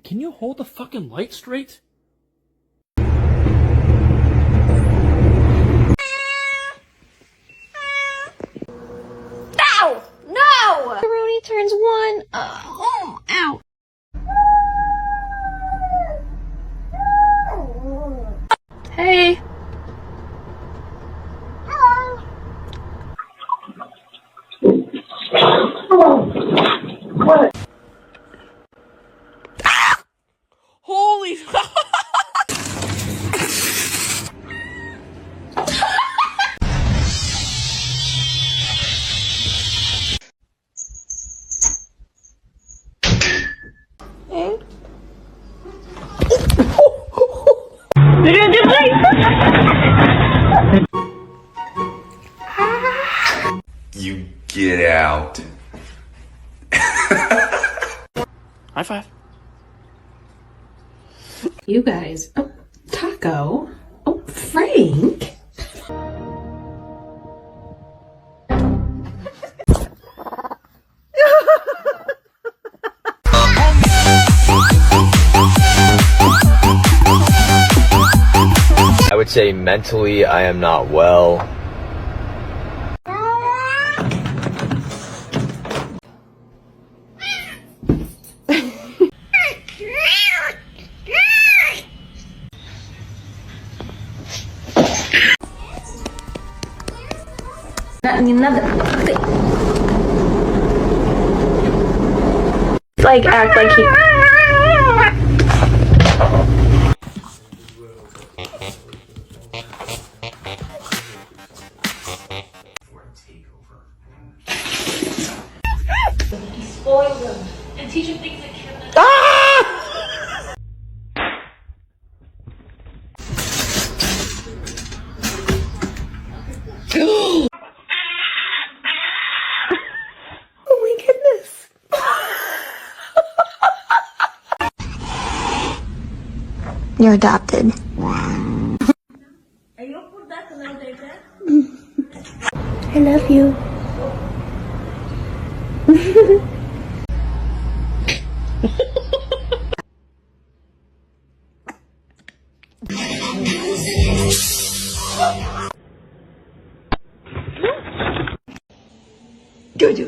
Can you hold the fucking light straight? Ow! No! Macaroni turns 1. Ow. Hey. What? Holy You get out. High five. You guys. Oh, Taco. Oh, Frank. I would say mentally I am not well. Не надо. Like act like he. Spoil them and teach them things that Oh my goodness. You're adopted. I love you. Jojo.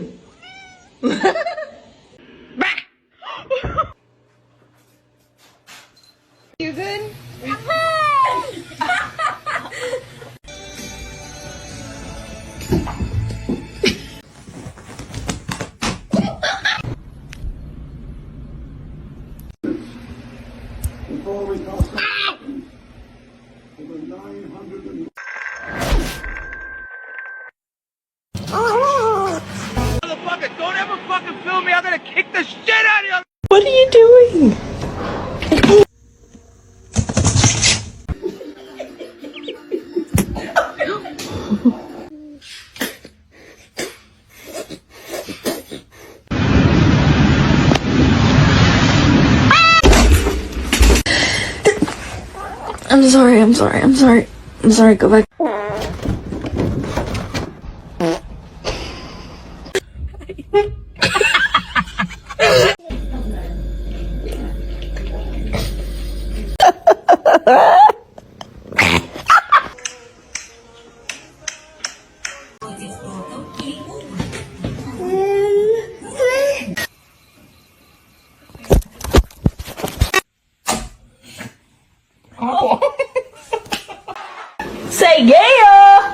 You good? Motherfucker, don't ever fucking film me. I'm gonna kick the shit out of you. What are you doing? I'm sorry, go back. Say yeah!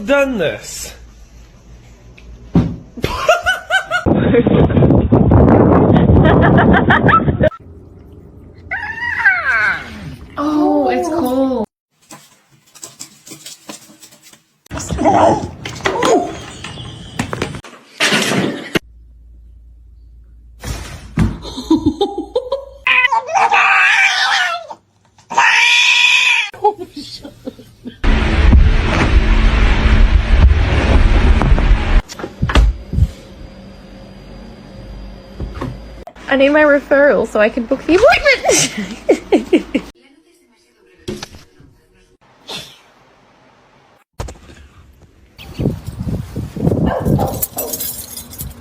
Done this. Oh, it's cold. I need my referral so I can book the appointment.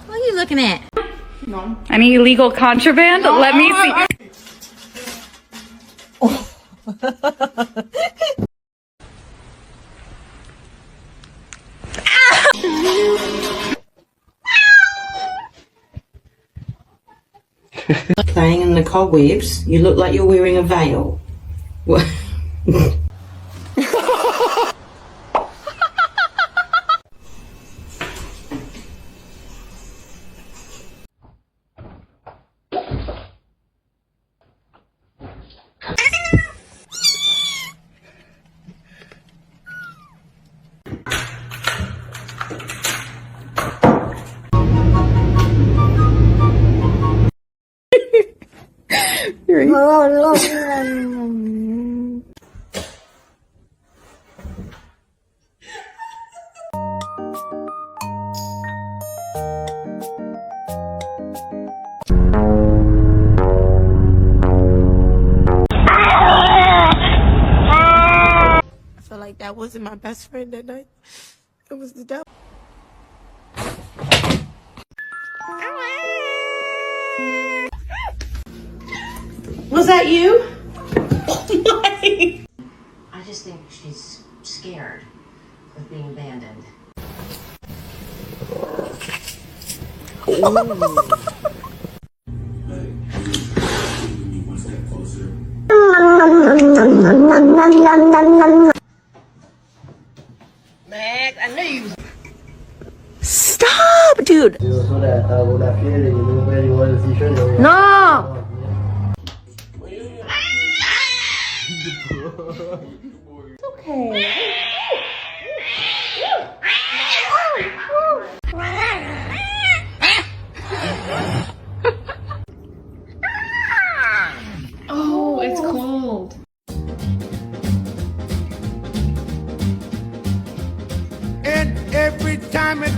What are you looking at? Any illegal contraband? Let me see. Playing in the cobwebs, you look like you're wearing a veil. What? I feel like that wasn't my best friend that night. It was the devil. Was that you? I just think she's scared of being abandoned. Max, I knew you. Stop, dude. No. Oh, it's cold. And every time it.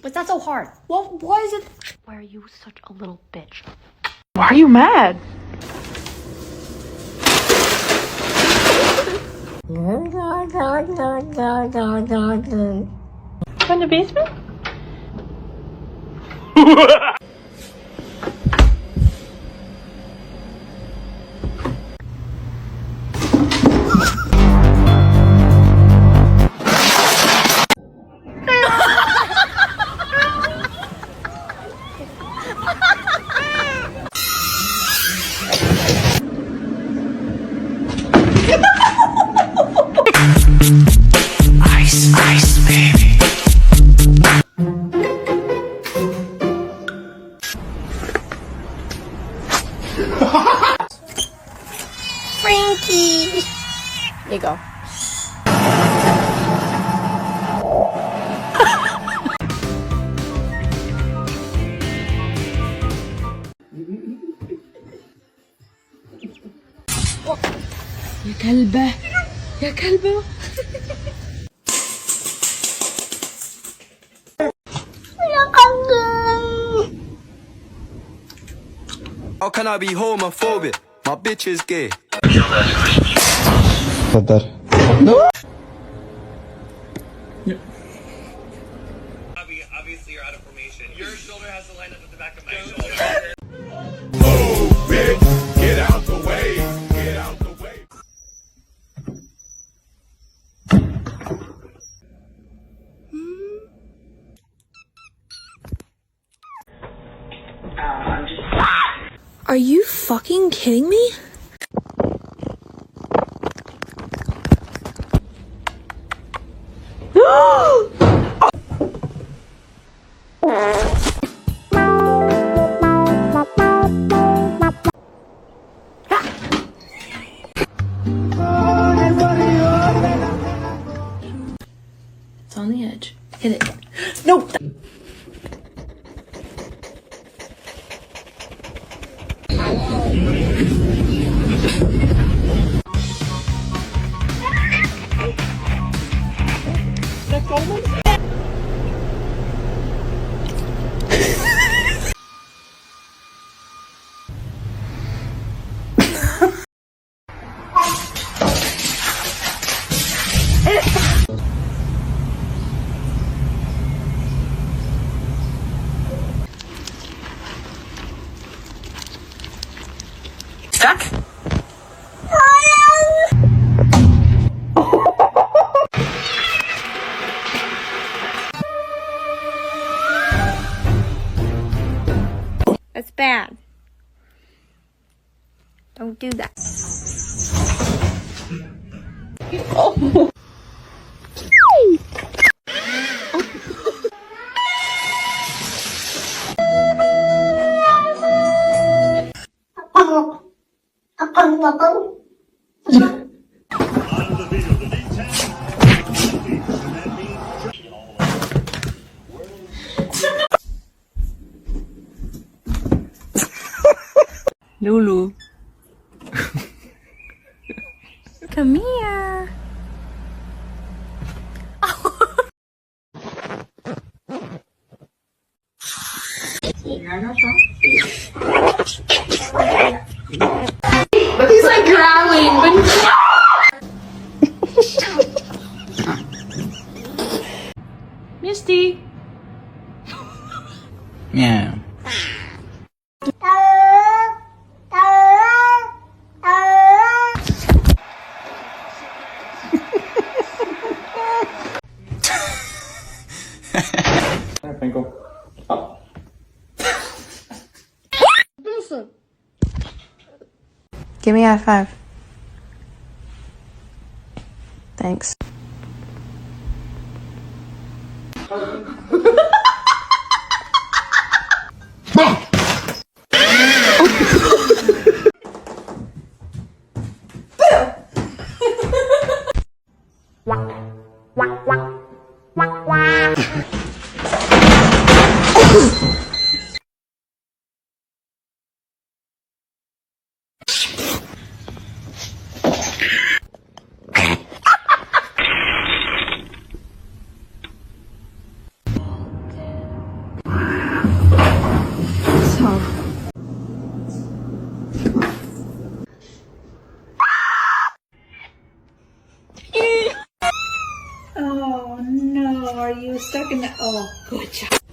But that's so hard. Well, why is it? Why are you such a little bitch? Why are you mad? In the basement? Frankie. There you go. يا كلبة يا كلبة. How can I be homophobic? My bitch is gay. Obviously, you're out of formation. Your shoulder has to line up with the back of my shoulder. Oh, bitch, get out the way. Get out the way. Are you fucking kidding me? Stuck? That's bad. Don't do that. Lulu. Come here. He's like growling, but Misty. Yeah. give me a high five. Thanks. Oh no, are you stuck in the... Oh, good job.